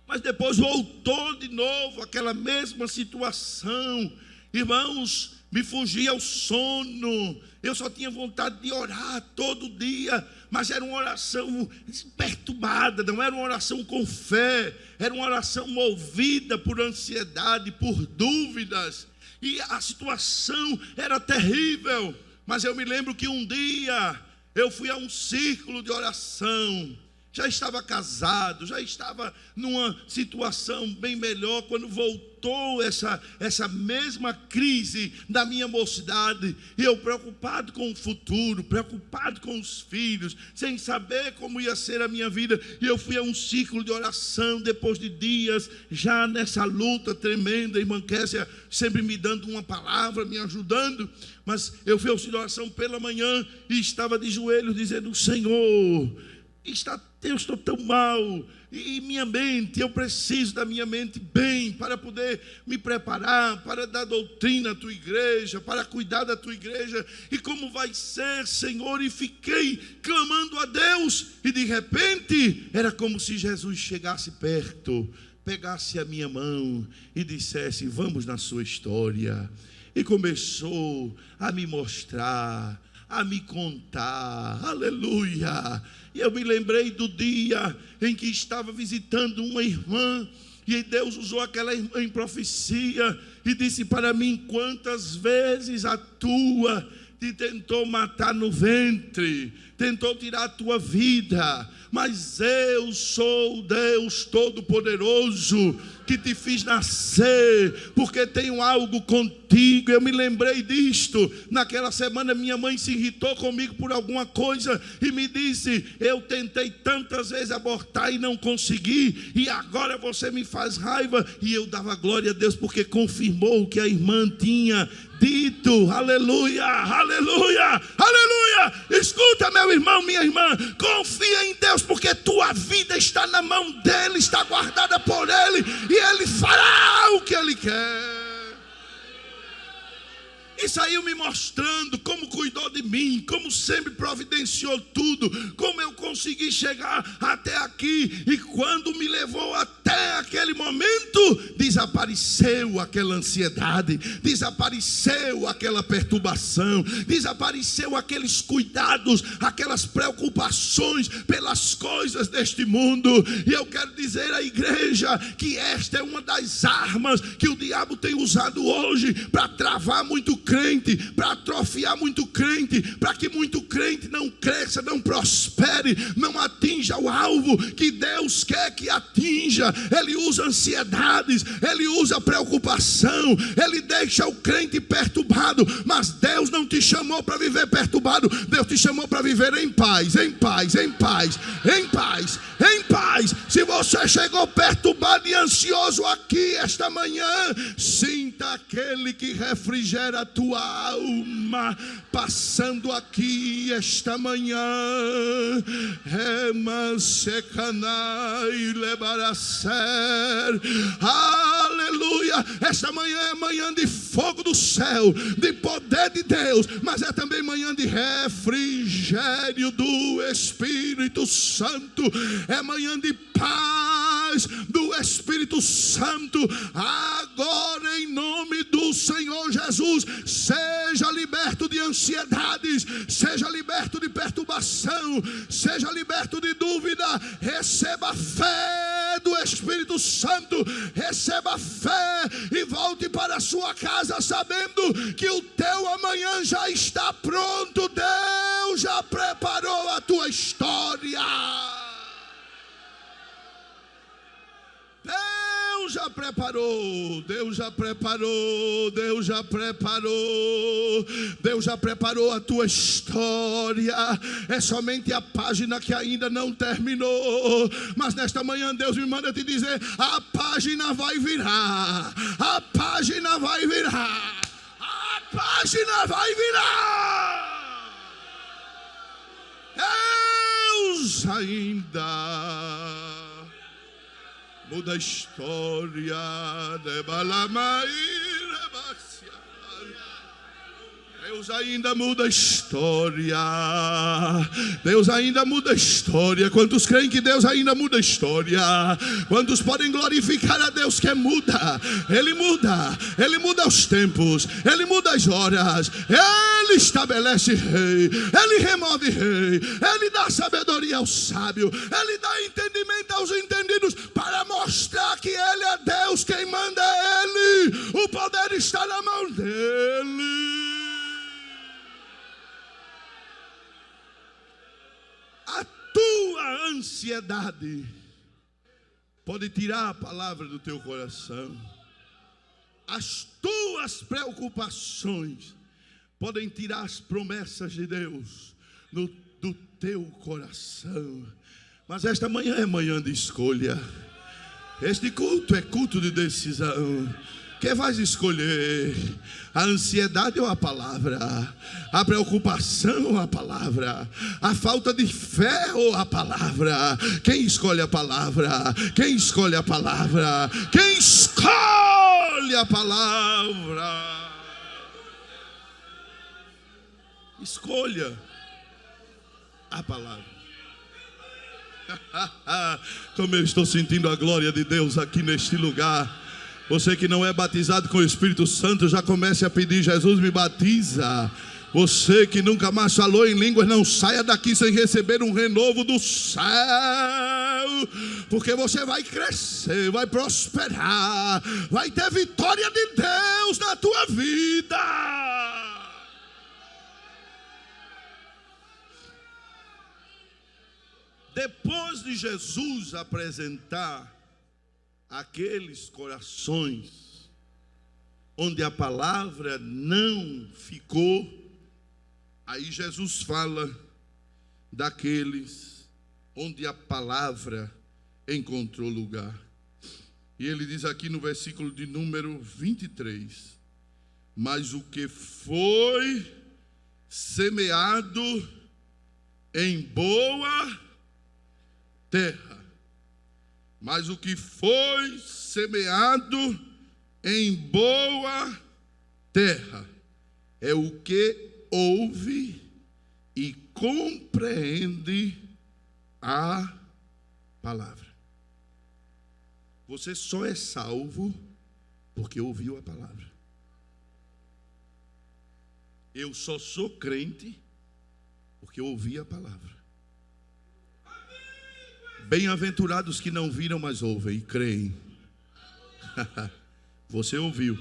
[SPEAKER 1] Mas depois voltou de novo aquela mesma situação. Irmãos, me fugia o sono. Eu só tinha vontade de orar todo dia, mas era uma oração perturbada, não era uma oração com fé, era uma oração movida por ansiedade, por dúvidas, e a situação era terrível. Mas eu me lembro que um dia eu fui a um círculo de oração, já estava casado, já estava numa situação bem melhor, quando voltou essa mesma crise da minha mocidade, e eu preocupado com o futuro, preocupado com os filhos, sem saber como ia ser a minha vida, e eu fui a um ciclo de oração, depois de dias, já nessa luta tremenda, a irmã Késia sempre me dando uma palavra, me ajudando, mas eu fui ao ciclo de oração pela manhã, e estava de joelhos dizendo: Senhor, eu estou tão mal, e minha mente, eu preciso da minha mente bem, para poder me preparar, para dar doutrina à tua igreja, para cuidar da tua igreja, e como vai ser, Senhor? E fiquei clamando a Deus, e de repente, era como se Jesus chegasse perto, pegasse a minha mão, e dissesse: vamos na sua história, e começou a me mostrar, a me contar, aleluia. E eu me lembrei do dia em que estava visitando uma irmã, e Deus usou aquela irmã em profecia, e disse para mim: quantas vezes a tua te tentou matar no ventre, tentou tirar a tua vida, mas eu sou o Deus Todo-Poderoso, que te fiz nascer, porque tenho algo contigo. Eu me lembrei disto. Naquela semana minha mãe se irritou comigo por alguma coisa, e me disse: eu tentei tantas vezes abortar e não consegui, e agora você me faz raiva. E eu dava glória a Deus, porque confirmou o que a irmã tinha dito. Aleluia, aleluia, aleluia. Escuta, meu irmão, minha irmã, confia em Deus, porque tua vida está na mão dele, está guardada por ele, e ele fará o que ele quer. E saiu me mostrando como cuidou de mim, como sempre providenciou tudo, como eu consegui chegar até aqui. E quando me levou até aquele momento, desapareceu aquela ansiedade, desapareceu aquela perturbação, desapareceu aqueles cuidados, aquelas preocupações pelas coisas deste mundo. E eu quero dizer à igreja que esta é uma das armas que o diabo tem usado hoje para travar muito crente, para atrofiar muito crente, para que muito crente não cresça, não prospere, não atinja o alvo que Deus quer que atinja. Ele usa ansiedades, ele usa preocupação, ele deixa o crente perturbado. Mas Deus não te chamou para viver perturbado, Deus te chamou para viver em paz, em paz, em paz, em paz, em paz. Se você chegou perturbado e ansioso aqui esta manhã, sinta aquele que refrigera a tua alma passando aqui esta manhã. Aleluia. Esta manhã é manhã de fogo do céu, de poder de Deus, mas é também manhã de refrigério do Espírito Santo. É manhã de paz do Espírito Santo. Agora, em nome do Senhor Jesus, seja liberto de ansiedades, seja liberto de perturbação, seja liberto de dúvida. Receba a fé do Espírito Santo, receba a fé e volte para a sua casa sabendo que o teu amanhã já está pronto. Deus já preparou a tua história. Deus já preparou, Deus já preparou, Deus já preparou, Deus já preparou a tua história. É somente a página que ainda não terminou. Mas nesta manhã Deus me manda te dizer: a página vai virar, a página vai virar, a página vai virar. Deus ainda muda a história de Balamaíra. Deus ainda muda a história. Deus ainda muda a história. Quantos creem que Deus ainda muda a história? Quantos podem glorificar a Deus que muda? Ele muda. Ele muda os tempos. Ele muda as horas. Ele estabelece rei. Ele remove rei. Ele dá sabedoria ao sábio. Ele dá entendimento aos entendidos, para mostrar que Ele é Deus. Quem manda é Ele. O poder está na mão dEle. A tua ansiedade pode tirar a palavra do teu coração. As tuas preocupações podem tirar as promessas de Deus do teu coração. Mas esta manhã é manhã de escolha. Este culto é culto de decisão. Quem vai escolher? A ansiedade ou a palavra? A preocupação ou a palavra? A falta de fé ou a palavra? Quem escolhe a palavra? Quem escolhe a palavra? Quem escolhe a palavra? Escolha a palavra. Como eu estou sentindo a glória de Deus aqui neste lugar. Você que não é batizado com o Espírito Santo, já comece a pedir: Jesus, me batiza. Você que nunca mais falou em línguas, não saia daqui sem receber um renovo do céu, porque você vai crescer, vai prosperar, vai ter vitória de Deus na tua vida. Depois de Jesus apresentar aqueles corações onde a palavra não ficou, aí Jesus fala daqueles onde a palavra encontrou lugar. E ele diz aqui no versículo de número 23: mas o que foi semeado em boa terra, mas o que foi semeado em boa terra é o que ouve e compreende a palavra. Você só é salvo porque ouviu a palavra. Eu só sou crente porque ouvi a palavra. Bem-aventurados que não viram, mas ouvem e creem. Você ouviu.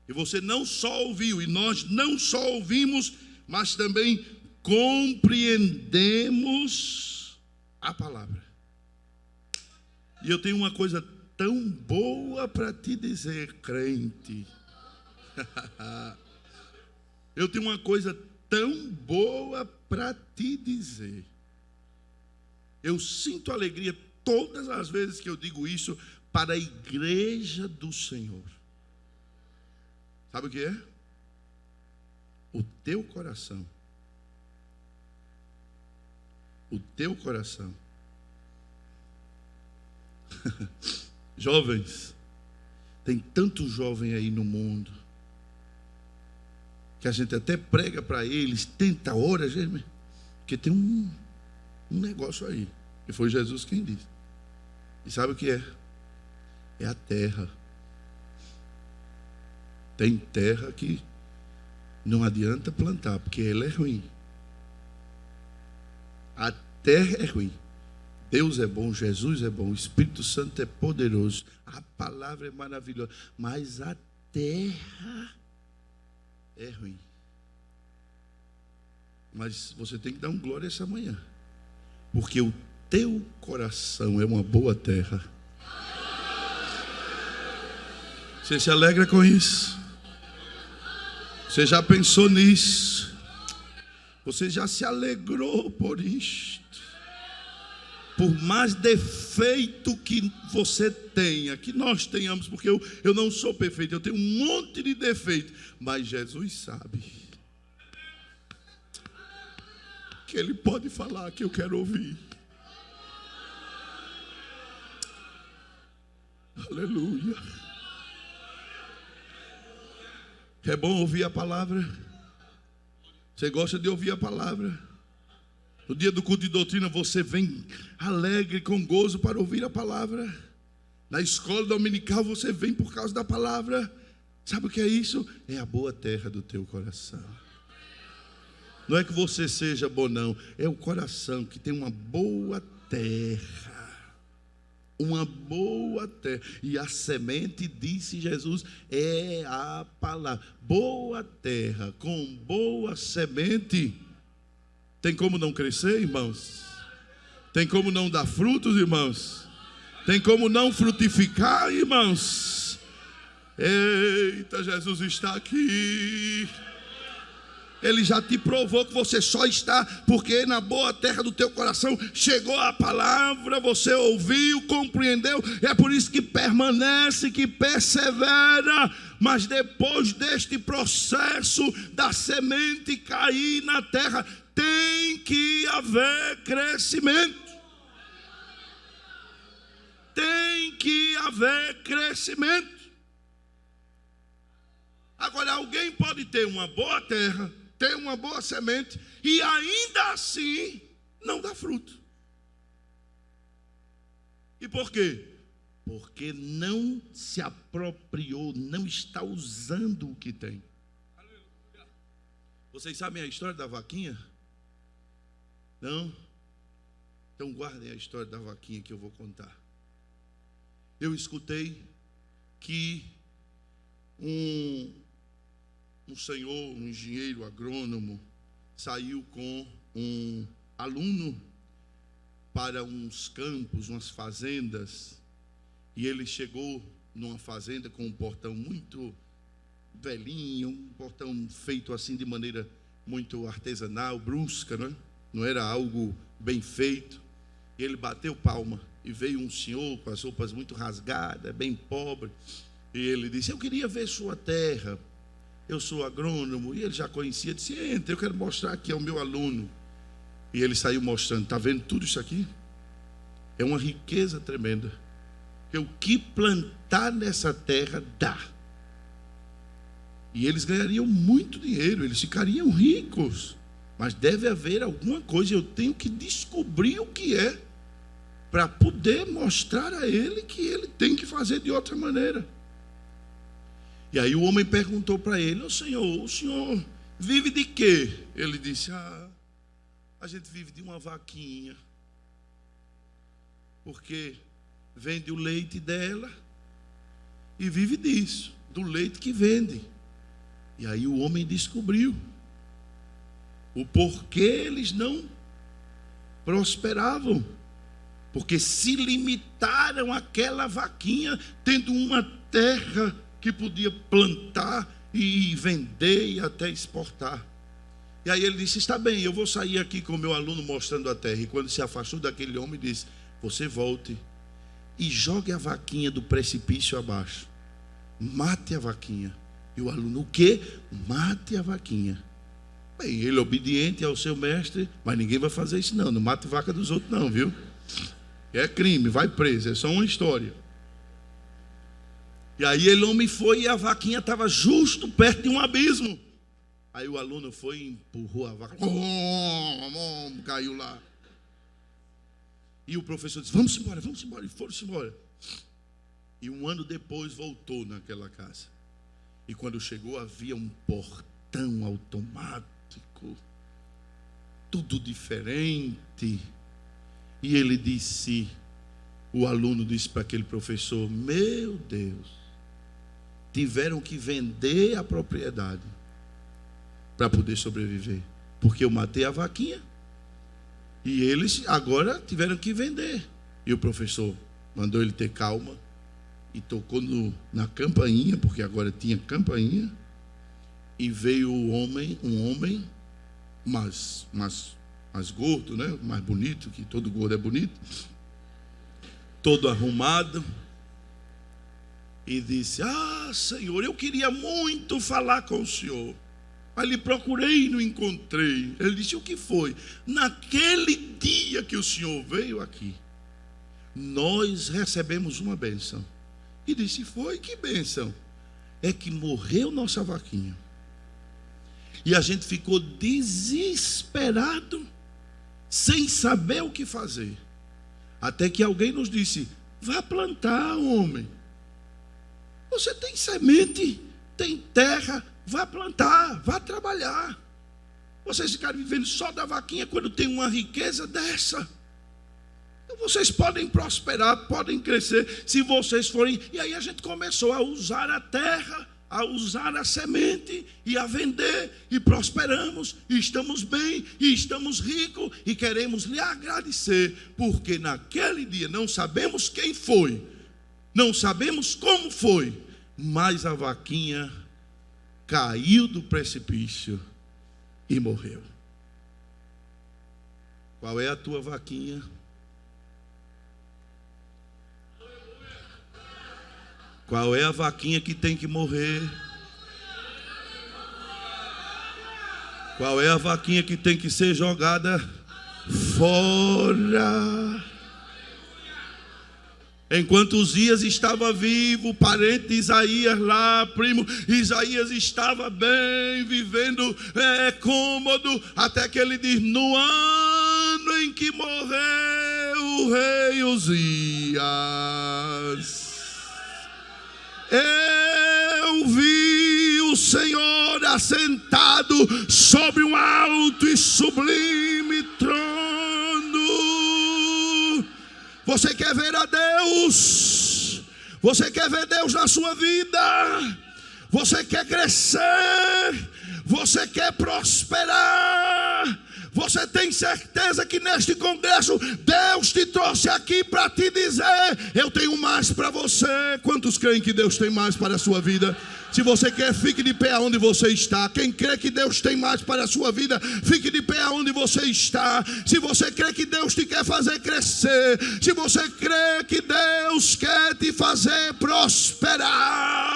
[SPEAKER 1] E você não só ouviu, e nós não só ouvimos, mas também compreendemos a palavra. E eu tenho uma coisa tão boa para te dizer, crente. Eu tenho uma coisa tão boa para te dizer. Eu sinto alegria todas as vezes que eu digo isso para a igreja do Senhor. Sabe o que é? O teu coração. O teu coração. Jovens, tem tanto jovem aí no mundo que a gente até prega para eles, tenta horas, porque tem um negócio aí, e foi Jesus quem disse. E sabe o que é? É a terra. Tem terra que não adianta plantar, porque ela é ruim. A terra é ruim. Deus é bom, Jesus é bom, o Espírito Santo é poderoso, a palavra é maravilhosa, mas a terra é ruim. Mas você tem que dar um glória essa manhã, porque o teu coração é uma boa terra. Você se alegra com isso? Você já pensou nisso? Você já se alegrou por isto? Por mais defeito que você tenha, que nós tenhamos, porque eu não sou perfeito, eu tenho um monte de defeito, mas Jesus sabe que Ele pode falar que eu quero ouvir. Aleluia. É bom ouvir a palavra. Você gosta de ouvir a palavra? No dia do culto de doutrina você vem alegre, com gozo para ouvir a palavra. Na escola dominical você vem por causa da palavra. Sabe o que é isso? É a boa terra do teu coração. Não é que você seja bom, não. É o coração que tem uma boa terra. Uma boa terra. E a semente, disse Jesus, é a palavra. Boa terra com boa semente. Tem como não crescer, irmãos? Tem como não dar frutos, irmãos? Tem como não frutificar, irmãos? Eita, Jesus está aqui. Ele já te provou que você só está porque na boa terra do teu coração chegou a palavra, você ouviu, compreendeu, é por isso que permanece, que persevera. Mas depois deste processo da semente cair na terra, tem que haver crescimento. Tem que haver crescimento. Agora, alguém pode ter uma boa terra, ter uma boa semente e ainda assim não dá fruto. E por quê? Porque não se apropriou, não está usando o que tem. Vocês sabem a história da vaquinha? Não? Então guardem a história da vaquinha que eu vou contar. Eu escutei que um senhor, um engenheiro agrônomo, saiu com um aluno para uns campos, umas fazendas, e ele chegou numa fazenda com um portão muito velhinho, um portão feito assim de maneira muito artesanal, brusca, né? Não era algo bem feito. E ele bateu palma, e veio um senhor com as roupas muito rasgadas, bem pobre, e ele disse: eu queria ver sua terra, eu sou agrônomo. E ele já conhecia, disse: entra, eu quero mostrar aqui ao meu aluno. E ele saiu mostrando: está vendo tudo isso aqui? É uma riqueza tremenda, porque o que plantar nessa terra dá. E eles ganhariam muito dinheiro, eles ficariam ricos. Mas deve haver alguma coisa, eu tenho que descobrir o que é, para poder mostrar a ele que ele tem que fazer de outra maneira. E aí o homem perguntou para ele: o senhor vive de quê? Ele disse: a gente vive de uma vaquinha, porque vende o leite dela e vive disso, do leite que vende. E aí o homem descobriu o porquê eles não prosperavam, porque se limitaram àquela vaquinha, tendo uma terra que podia plantar e vender e até exportar. E aí ele disse: está bem, eu vou sair aqui com o meu aluno mostrando a terra. E quando se afastou daquele homem, disse: você volte e jogue a vaquinha do precipício abaixo, mate a vaquinha. E o aluno: o quê? Mate a vaquinha. Bem, ele obediente ao seu mestre, mas ninguém vai fazer isso não mate vaca dos outros não, viu? É crime, vai preso, é só uma história. E aí ele homem foi e a vaquinha estava justo perto de um abismo. Aí o aluno foi e empurrou a vaca, caiu lá. E o professor disse: vamos embora, e foram-se embora. E um ano depois voltou naquela casa. E quando chegou havia um portão automático, tudo diferente. E ele disse, o aluno disse para aquele professor: meu Deus, tiveram que vender a propriedade para poder sobreviver, porque eu matei a vaquinha e eles agora tiveram que vender. E o professor mandou ele ter calma e tocou na campainha, porque agora tinha campainha, e veio um homem mais gordo, né? Mais bonito, que todo gordo é bonito, todo arrumado, e disse: Senhor, eu queria muito falar com o senhor, mas lhe procurei e não encontrei. Ele disse: o que foi? Naquele dia que o senhor veio aqui, nós recebemos uma bênção. E disse: foi? Que bênção? É que morreu nossa vaquinha. E a gente ficou desesperado, sem saber o que fazer. Até que alguém nos disse: vá plantar, homem. Você tem semente, tem terra, vá plantar, vá trabalhar. Vocês ficaram vivendo só da vaquinha quando tem uma riqueza dessa. Então vocês podem prosperar, podem crescer, se vocês forem. E aí a gente começou a usar a terra a usar a semente e a vender, e prosperamos, e estamos bem, e estamos ricos, e queremos lhe agradecer, porque naquele dia não sabemos quem foi, não sabemos como foi, mas a vaquinha caiu do precipício e morreu. Qual é a tua vaquinha? Qual é a vaquinha que tem que morrer? Qual é a vaquinha que tem que ser jogada fora? Enquanto Uzias estava vivo, parente de Isaías lá, primo, Isaías estava bem, vivendo cômodo, até que ele diz: no ano em que morreu o rei Uzias, eu vi o Senhor assentado sobre um alto e sublime trono. Você quer ver a Deus? Você quer ver Deus na sua vida? Você quer crescer? Você quer prosperar? Você tem certeza que neste congresso Deus te trouxe aqui para te dizer: eu tenho mais para você? Quantos creem que Deus tem mais para a sua vida? Se você quer, fique de pé onde você está. Quem crê que Deus tem mais para a sua vida, fique de pé onde você está. Se você crê que Deus te quer fazer crescer, se você crê que Deus quer te fazer prosperar,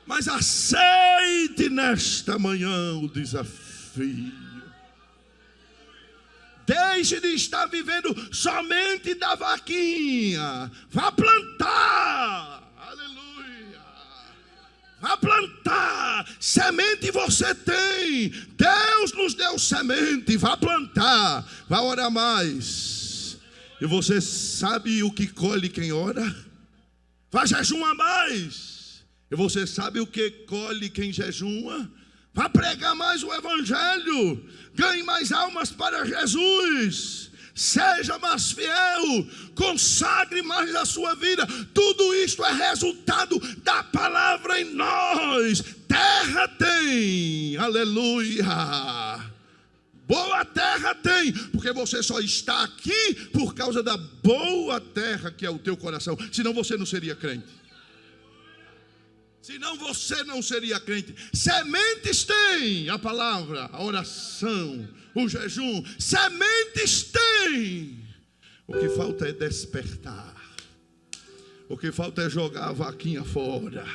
[SPEAKER 1] mas aceite nesta manhã o desafio. Deixe de estar vivendo somente da vaquinha. Vá plantar. Aleluia. Vá plantar. Semente você tem. Deus nos deu semente. Vá plantar. Vá orar mais. E você sabe o que colhe quem ora? Vá jejuar mais. E você sabe o que colhe quem jejua? Vá pregar mais o evangelho. Ganhe mais almas para Jesus. Seja mais fiel. Consagre mais a sua vida. Tudo isto é resultado da palavra em nós. Terra tem. Aleluia. Boa terra tem. Porque você só está aqui por causa da boa terra que é o teu coração. Senão você não seria crente. Senão você não seria crente. Sementes tem a palavra, a oração, o jejum. Sementes tem. O que falta é despertar. O que falta é jogar a vaquinha fora.